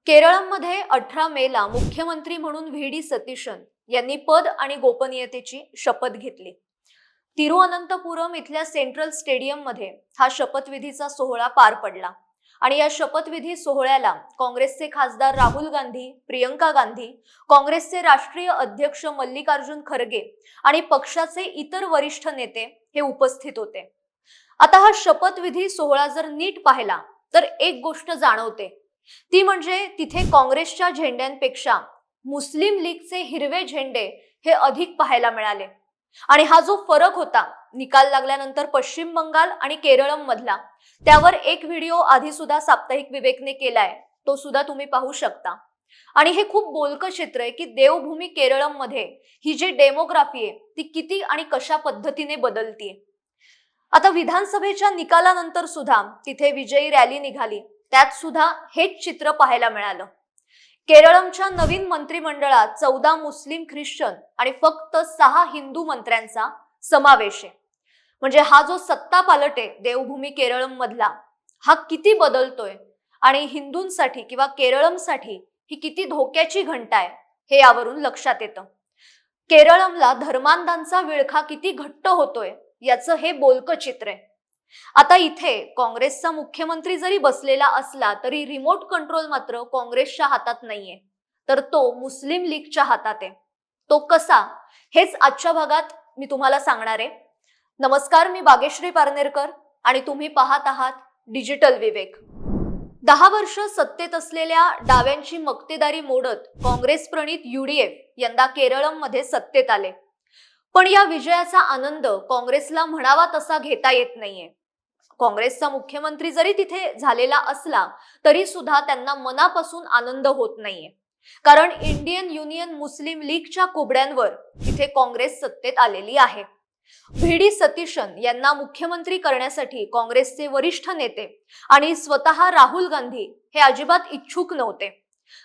केरळमध्ये 18 मेला मुख्यमंत्री म्हणून व्ही डी सतीशन यांनी पद आणि गोपनीयतेची शपथ घेतली। तिरुअनंतपुरम इथल्या सेंट्रल स्टेडियम मध्ये हा शपथविधीचा सोहळा पार पडला आणि या शपथविधी सोहळ्याला काँग्रेसचे खासदार राहुल गांधी, प्रियंका गांधी, काँग्रेसचे राष्ट्रीय अध्यक्ष मल्लिकार्जुन खरगे आणि पक्षाचे इतर वरिष्ठ नेते हे उपस्थित होते। आता हा शपथविधी सोहळा जर नीट पाहिला तर एक गोष्ट जाणवते, ती म्हणजे तिथे काँग्रेसच्या झेंड्यांपेक्षा मुस्लिम लीगचे हिरवे झेंडे हे अधिक पाहायला मिळाले। आणि हा जो फरक होता निकाल लागल्यानंतर पश्चिम बंगाल आणि केरळम मधला, त्यावर एक व्हिडिओ आधी सुद्धा साप्ताहिक विवेकने केलाय, तो सुद्धा तुम्ही पाहू शकता। आणि हे खूप बोलकं चित्र आहे की देवभूमी केरळम मध्ये ही जी डेमोग्राफी आहे ती किती आणि कशा पद्धतीने बदलतीये। आता विधानसभेच्या निकालानंतर सुद्धा तिथे विजयी रॅली निघाली, त्यात सुद्धा हेच चित्र पाहायला मिळालं। केरळमच्या नवीन मंत्रिमंडळात 14 मुस्लिम, ख्रिश्चन आणि फक्त 6 हिंदू मंत्र्यांचा समावेश आहे। म्हणजे हा जो सत्ता पालट आहे देवभूमी केरळम मधला, हा किती बदलतोय आणि हिंदूंसाठी किंवा केरळमसाठी ही किती धोक्याची घंटा आहे हे यावरून लक्षात येतं। केरळमला धर्मांधांचा विळखा किती घट्ट होतोय याचं हे बोलकं चित्र आहे। आता इथे काँग्रेसचा मुख्यमंत्री जरी बसलेला असला तरी रिमोट कंट्रोल मात्र काँग्रेसच्या हातात नाहीये, तर तो मुस्लिम लीगच्या हातात आहे। तो कसा, हेच आजच्या भागात मी तुम्हाला सांगणार आहे। नमस्कार, मी बागेश्री पारनेरकर आणि तुम्ही पाहत आहात डिजिटल विवेक। 10 वर्ष सत्तेत असलेल्या डाव्यांची मक्तेदारी मोडत काँग्रेस प्रणित UDF यंदा केरळम मध्ये सत्तेत आले, पण या विजयाचा आनंद काँग्रेसला म्हणावा तसा घेता येत नाहीये। काँग्रेसचा मुख्यमंत्री जरी तिथे झालेला असला तरी सुद्धा त्यांना मनापासून आनंद होत नाहीये, कारण इंडियन युनियन मुस्लिम लीगच्या कुबड्यांवर तिथे काँग्रेस सत्तेत आलेली आहे। व्ही डी सतीशन यांना मुख्यमंत्री करण्यासाठी काँग्रेसचे वरिष्ठ नेते आणि स्वतः राहुल गांधी हे अजिबात इच्छुक नव्हते।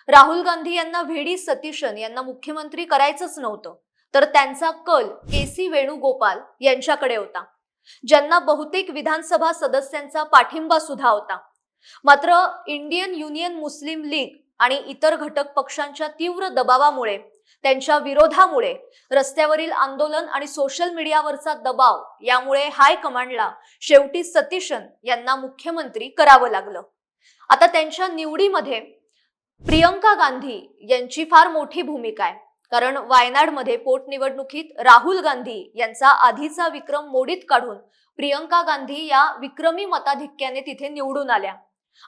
राहुल गांधी यांना व्ही डी सतीशन यांना मुख्यमंत्री करायचंच नव्हतं, तर त्यांचा कल के.सी. वेणुगोपाल यांच्याकडे होता, ज्यांना बहुतेक विधानसभा सदस्यांचा पाठिंबा सुद्धा होता। मात्र इंडियन युनियन मुस्लिम लीग आणि इतर घटक पक्षांच्या तीव्र दबावामुळे, त्यांच्या विरोधामुळे, रस्त्यावरील आंदोलन आणि सोशल मीडियावरचा दबाव यामुळे हाय कमांडला शेवटी सतीशन यांना मुख्यमंत्री करावं लागलं। आता त्यांच्या निवडीमध्ये प्रियंका गांधी यांची फार मोठी भूमिका आहे, कारण वायनाडमध्ये पोटनिवडणुकीत राहुल गांधी यांचा आधीचा विक्रम मोडीत काढून प्रियंका गांधी या विक्रमी मताधिक्याने तिथे निवडून आल्या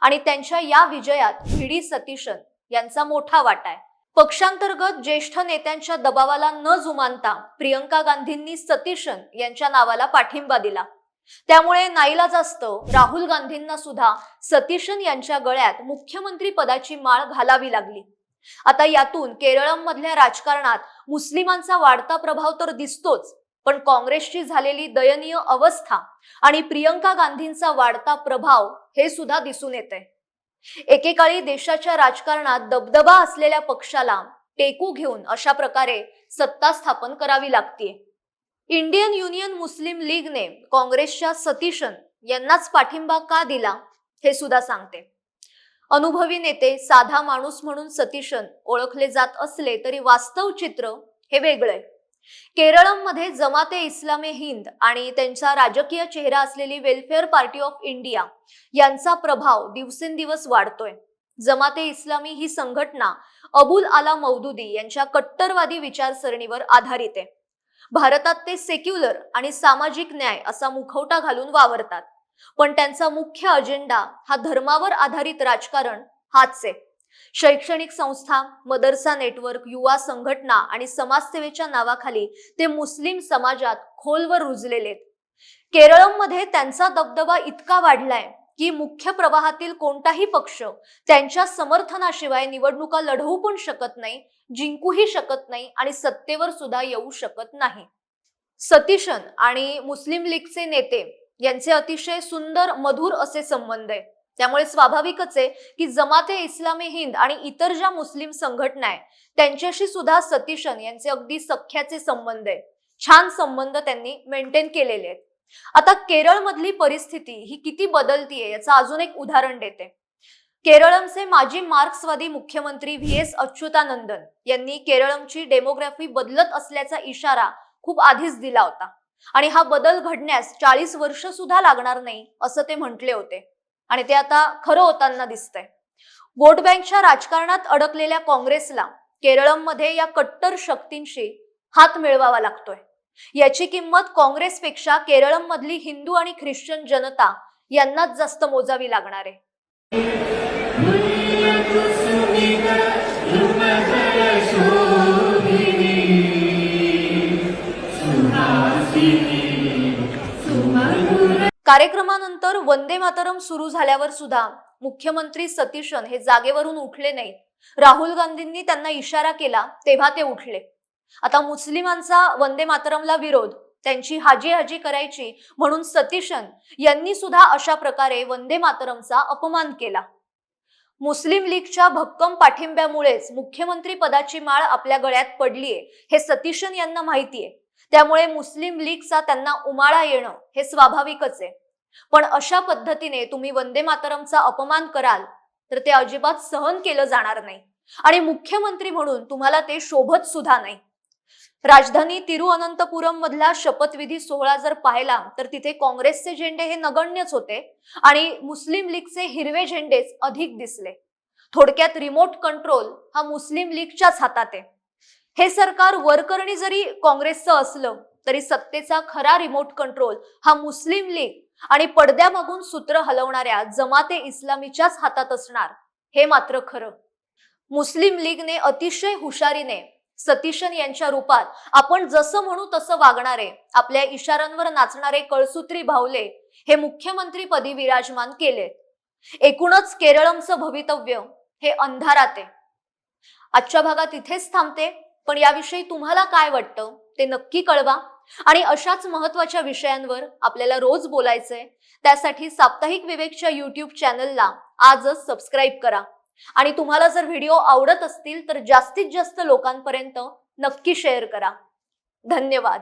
आणि त्यांच्या या विजयात व्ही डी सतीशन यांचा मोठा वाटा आहे। पक्षांतर्गत ज्येष्ठ नेत्यांच्या दबावाला न जुमानता प्रियंका गांधींनी सतीशन यांच्या नावाला पाठिंबा दिला, त्यामुळे नाईलाजास्तव राहुल गांधींना सुद्धा सतीशन यांच्या गळ्यात मुख्यमंत्री पदाची माळ घालावी लागली। आता यातून केरळम मधल्या राजकारणात मुस्लिमांचा वाढता प्रभाव तर दिसतोच, पण काँग्रेसची झालेली दयनीय अवस्था आणि प्रियंका गांधींचा वाढता प्रभाव हे सुद्धा दिसून येते। एकेकाळी देशाच्या राजकारणात दबदबा असलेल्या पक्षाला टेकू घेऊन अशा प्रकारे सत्ता स्थापन करावी लागते। इंडियन युनियन मुस्लिम लीगने काँग्रेसच्या सतीशन यांनाच पाठिंबा का दिला हे सुद्धा सांगते। अनुभवी नेते, साधा माणूस म्हणून सतीशन ओळखले जात असले तरी वास्तव चित्र हे वेगळंय। केरळम मध्ये जमाते इस्लामे हिंद आणि त्यांचा राजकीय चेहरा असलेली वेलफेअर पार्टी ऑफ इंडिया यांचा प्रभाव दिवसेंदिवस वाढतोय। जमाते इस्लामी ही संघटना अबुल आला मौदुदी यांच्या कट्टरवादी विचारसरणीवर आधारित आहे। भारतात ते सेक्युलर आणि सामाजिक न्याय असा मुखवटा घालून वावरतात, पण त्यांचा मुख्य अजेंडा हा धर्मावर आधारित राजकारण हाच आहे। शैक्षणिक संस्था, मदरसा नेटवर्क, युवा संघटना आणि समाजसेवेच्या नावाखाली ते मुस्लिम समाजात खोलवर रुजलेले आहेत। केरळम मध्ये त्यांचा दबदबा इतका वाढलाय की मुख्य प्रवाहातील कोणताही पक्ष त्यांच्या समर्थनाशिवाय निवडणुका लढवू पण शकत नाही, जिंकूही शकत नाही आणि सत्तेवर सुद्धा येऊ शकत नाही। सतीशन आणि मुस्लिम लीगचे नेते यांचे अतिशय सुंदर मधुर असे संबंध आहेत, त्यामुळे स्वाभाविकच आहे की जमाते इस्लामी हिंद आणि इतर ज्या मुस्लिम संघटना आहेत त्यांच्याशी सुद्धा सतीशन यांचे अगदी सख्याचे संबंध आहेत, छान संबंध त्यांनी मेंटेन केलेले आहेत। आता केरळ मधली परिस्थिती ही किती बदलतीये याचं अजून एक उदाहरण देते। केरळमचे माजी मार्क्सवादी मुख्यमंत्री व्ही.एस. अच्युतानंदन यांनी केरळमची डेमोग्राफी बदलत असल्याचा इशारा खूप आधीच दिला होता आणि हा बदल घडण्यास 40 वर्ष सुद्धा लागणार नाही असं ते म्हटले होते आणि ते आता खरं होताना दिसतंय. वोट बँकच्या राजकारणात अडकलेल्या काँग्रेसला केरळमध्ये या कट्टर शक्तींशी हात मिळवावा लागतोय. याची किंमत काँग्रेसपेक्षा केरळमधली हिंदू आणि ख्रिश्चन जनता यांनाच जास्त मोजावी लागणार आहे. कार्यक्रमानंतर वंदे मातरम सुरू झाल्यावर सुद्धा मुख्यमंत्री सतीशन हे जागेवरून उठले नाहीत. राहुल गांधींनी त्यांना इशारा केला तेव्हा ते उठले. आता मुस्लिमांचा वंदे मातरमला विरोध, त्यांची हाजी हाजी करायची म्हणून सतीशन यांनी सुद्धा अशा प्रकारे वंदे मातरमचा अपमान केला. मुस्लिम लीगच्या भक्कम पाठिंब्यामुळेच मुख्यमंत्री पदाची माळ आपल्या गळ्यात पडलीये हे सतीशन यांना माहितीये. त्यामुळे मुस्लिम लीगचा त्यांना उमाळा येणं हे स्वाभाविकच आहे. पण अशा पद्धतीने तुम्ही वंदे मातरमचा अपमान कराल तर ते अजिबात सहन केलं जाणार नाही आणि मुख्यमंत्री म्हणून तुम्हाला ते शोभत सुद्धा नाही. राजधानी तिरुअनंतपुरम मधला शपथविधी सोहळा जर पाहिला तर तिथे काँग्रेसचे झेंडे हे नगण्यच होते आणि मुस्लिम लीगचे हिरवे झेंडेच अधिक दिसले. थोडक्यात रिमोट कंट्रोल हा मुस्लिम लीगच्याच हातात आहे. हे सरकार वरकरणी जरी काँग्रेसचं असलं तरी सत्तेचा खरा रिमोट कंट्रोल हा मुस्लिम लीग आणि पडद्यामागून सूत्र हलवणाऱ्या जमाते इस्लामीच्याच हातात असणार हे मात्र खरं. मुस्लिम लीगने अतिशय हुशारीने सतीशन यांच्या रूपात आपण जसं म्हणू तसं वागणारे, आपल्या इशाऱ्यांवर नाचणारे कळसूत्री भावले हे मुख्यमंत्री पदी विराजमान केले. एकूणच केरळमचं भवितव्य हे अंधारात आहे. आजच्या भागात इथेच थांबते, पण याविषयी तुम्हाला काय वाटतं ते नक्की कळवा आणि अशाच महत्त्वाच्या विषयांवर आपल्याला रोज बोलायचंय. त्यासाठी साप्ताहिक विवेकच्या YouTube चॅनलला आजच सबस्क्राईब करा आणि तुम्हाला जर व्हिडिओ आवडत असतील तर जास्तीत जास्त लोकांपर्यंत नक्की शेअर करा. धन्यवाद.